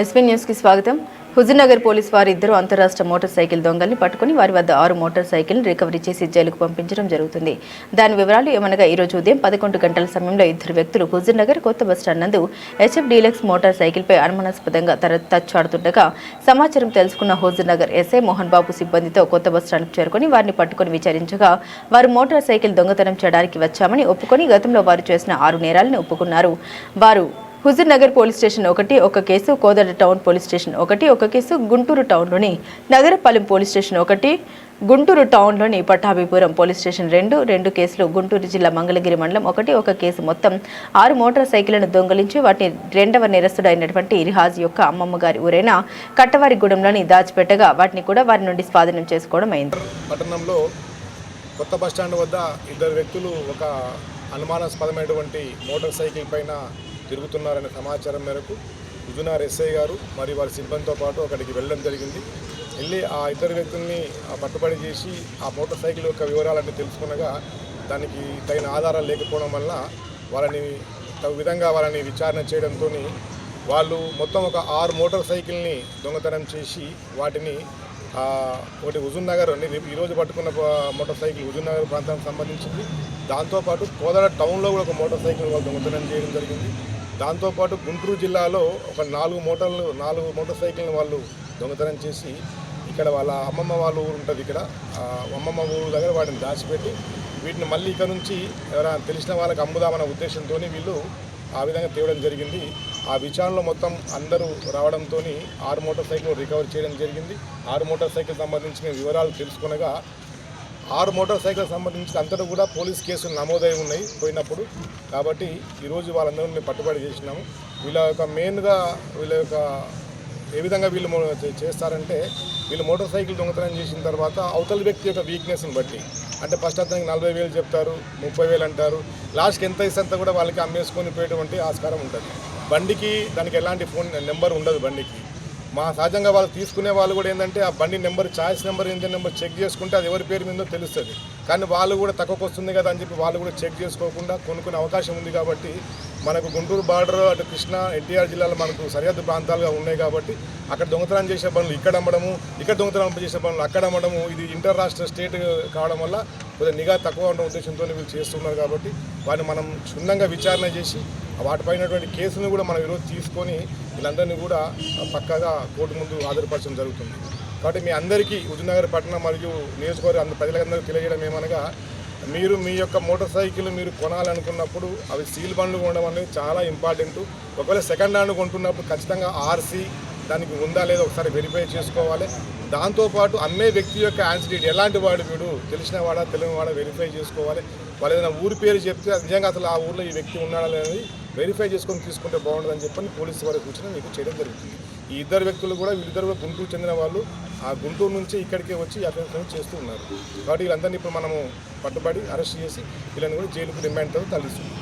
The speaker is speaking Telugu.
ఎస్పీ న్యూస్ కి స్వాగతం. హుజూర్నగర్ పోలీస్ వారు ఇద్దరు అంతరాష్ట్ర మోటార్ సైకిల్ దొంగల్ని పట్టుకుని వారి వద్ద 6 మోటార్ సైకిల్ రికవరీ చేసి జైలుకు పంపించడం జరుగుతుంది. దాని వివరాలు ఏమనగా ఈ రోజు ఉదయం 11 గంటల సమయంలో ఇద్దరు వ్యక్తులు హుజూర్నగర్ కొత్త బస్టాండ్ నందు హెచ్ఎఫ్ డీలక్స్ మోటార్ సైకిల్ పై అనుమానాస్పదంగా తచ్చాడుతుండగా సమాచారం తెలుసుకున్న హుజూర్నగర్ ఎస్ఐ మోహన్ బాబు సిబ్బందితో కొత్త బస్టాండ్కు చేరుకుని వారిని పట్టుకుని విచారించగా వారు మోటార్ సైకిల్ దొంగతనం చేయడానికి వచ్చామని ఒప్పుకొని గతంలో వారు చేసిన 6 నేరాలను ఒప్పుకున్నారు. వారు హుజూర్నగర్ పోలీస్ స్టేషన్ ఒక కేసు, కోదడ టౌన్ పోలీస్ స్టేషన్ ఒక కేసు, గుంటూరు టౌన్లోని నగరపాలెం పోలీస్ స్టేషన్ గుంటూరు టౌన్లోని పట్టాభిపురం పోలీస్ స్టేషన్ 2 కేసులు, గుంటూరు జిల్లా మంగళగిరి మండలం ఒక కేసు, మొత్తం 6 మోటార్ సైకిళ్లను దొంగలించి వాటిని 2వ నేరస్తుడైనటువంటి రిహాజ్ యొక్క అమ్మమ్మ గారి ఊరైన కట్టవారిగూడెంలోని దాచిపెట్టగా వాటిని కూడా వారి నుండి స్వాధీనం చేసుకోవడం అయింది. పట్టణంలో కొత్త బస్టాండ్ వద్ద ఇద్దరు వ్యక్తులు ఒక అనుమానాస్పదమైనటువంటి మోటార్ సైకిల్ పైన తిరుగుతున్నారనే సమాచారం మేరకు హుజూర్నగర్ ఎస్ఐ గారు మరియు వారి సిబ్బందితో పాటు అక్కడికి వెళ్ళడం జరిగింది. వెళ్ళి ఆ ఇద్దరు వ్యక్తుల్ని పట్టుబడి చేసి ఆ మోటార్ సైకిల్ యొక్క వివరాలన్నీ తెలుసుకునగా దానికి తగిన ఆధారాలు లేకపోవడం వల్ల వాళ్ళని తగు విధంగా వాళ్ళని విచారణ చేయడంతో వాళ్ళు మొత్తం ఒక 6 మోటార్ సైకిల్ని దొంగతనం చేసి వాటిని ఒకటి హుజూర్నగర్ ఈరోజు పట్టుకున్న మోటార్ సైకిల్ హుజూర్నగర్ ప్రాంతానికి సంబంధించింది. దాంతోపాటు కోదడ టౌన్లో కూడా ఒక మోటార్ సైకిల్ వాళ్ళు దొంగతనం చేయడం జరిగింది. దాంతోపాటు గుంటూరు జిల్లాలో ఒక 4 మోటార్ సైకిల్ని వాళ్ళు దొంగతనం చేసి ఇక్కడ వాళ్ళ అమ్మమ్మ వాళ్ళ ఊరు ఉంటుంది, ఇక్కడ అమ్మమ్మ ఊరు దగ్గర వాటిని దాచిపెట్టి వీటిని మళ్ళీ ఇక్కడ నుంచి ఎవరైనా తెలిసిన వాళ్ళకి అమ్ముదామన్న ఉద్దేశంతో వీళ్ళు ఆ విధంగా తేవడం జరిగింది. ఆ విచారణలో మొత్తం అందరూ రావడంతో 6 మోటార్ సైకిల్ రికవర్ చేయడం జరిగింది. 6 మోటార్ సైకిల్ సంబంధించిన వివరాలు తెలుసుకునగా 6 మోటార్ సైకిల్ సంబంధించి అంతటా కూడా పోలీస్ కేసులు నమోదై ఉన్నాయి పోయినప్పుడు. కాబట్టి ఈరోజు వాళ్ళందరూ మేము పట్టుబడి చేసినాము. వీళ్ళ యొక్క మెయిన్గా వీళ్ళ యొక్క ఏ విధంగా వీళ్ళు చేస్తారంటే వీళ్ళు మోటార్ సైకిల్ దొంగతనం చేసిన తర్వాత అవతల వ్యక్తి యొక్క వీక్నెస్ని బట్టి, అంటే ఫస్ట్ అతనికి 40,000 చెప్తారు, 30,000 అంటారు, లాస్ట్కి ఎంత ఇస్తే కూడా వాళ్ళకి అమ్మేసుకొని పోయేటువంటి ఆస్కారం ఉంటుంది. బండికి దానికి ఎలాంటి ఫోన్ నెంబర్ ఉండదు బండికి. మా సహజంగా వాళ్ళు తీసుకునే వాళ్ళు కూడా ఏంటంటే ఆ బండి number, chassis number, engine number check చేసుకుంటే అది ఎవరి పేరు మీదో తెలుస్తుంది. కానీ వాళ్ళు కూడా తక్కువకు వస్తుంది కదా అని చెప్పి వాళ్ళు కూడా చెక్ చేసుకోకుండా కొనుక్కునే అవకాశం ఉంది. కాబట్టి మనకు గుంటూరు బార్డర్, అటు కృష్ణా ఎన్టీఆర్ జిల్లాలో మనకు సరిహద్దు ప్రాంతాలుగా ఉన్నాయి. కాబట్టి అక్కడ దొంగతనం చేసే పనులు ఇక్కడ అమ్మడము, ఇక్కడ దొంగతనం చేసే పనులు అక్కడ అమ్మడము, ఇది ఇంటర్ రాష్ట్ర స్టేట్ కావడం వల్ల కొద్దిగా నిఘా తక్కువ ఉన్న ఉద్దేశంతో వీళ్ళు చేస్తున్నారు. కాబట్టి వాటిని మనం క్షుణ్ణంగా విచారణ చేసి వాటిపైనటువంటి కేసును కూడా మనం ఈరోజు తీసుకొని వీళ్ళందరినీ కూడా పక్కాగా కోర్టు ముందు హాజరుపరచడం జరుగుతుంది. కాబట్టి మీ అందరికీ హుజూర్నగర్ పట్టణం మరియు నియోజకవర్గ ప్రజలందరికీ తెలియజేయడం ఏమనగా, మీరు మీ యొక్క మోటార్ సైకిల్ మీరు కొనాలనుకున్నప్పుడు అవి సీల్ బండ్లు కొనడం అనేది చాలా ఇంపార్టెంట్. ఒకవేళ సెకండ్ హ్యాండ్ కొంటున్నప్పుడు ఖచ్చితంగా ఆర్సీ దానికి ఉందా లేదా ఒకసారి వెరిఫై చేసుకోవాలి. దాంతోపాటు అమ్మే వ్యక్తి యొక్క యాన్సిడెంట్ ఎలాంటి వాడు, వీడు తెలిసిన వాడా తెలియని వాడా వెరిఫై చేసుకోవాలి. వాళ్ళు ఏదైనా ఊరి పేరు చెప్తే నిజంగా అసలు ఆ ఊర్లో ఈ వ్యక్తి ఉన్నాడా అనేది వెరిఫై చేసుకొని తీసుకుంటే బాగుంటుందని చెప్పని పోలీసు వారి సూచన మీకు చేయడం జరుగుతుంది. ఈ ఇద్దరు వ్యక్తులు కూడా వీళ్ళిద్దరు కూడా గుంటూరు చెందిన వాళ్ళు, ఆ గుంటూరు నుంచి ఇక్కడికే వచ్చి అఫెన్స్ చేస్తూ ఉన్నారు. కాబట్టి వీళ్ళందరినీ ఇప్పుడు మనము పట్టుబడి అరెస్ట్ చేసి వీళ్ళని కూడా జైలుకు రిమాండ్తో తరలిస్తున్నాం.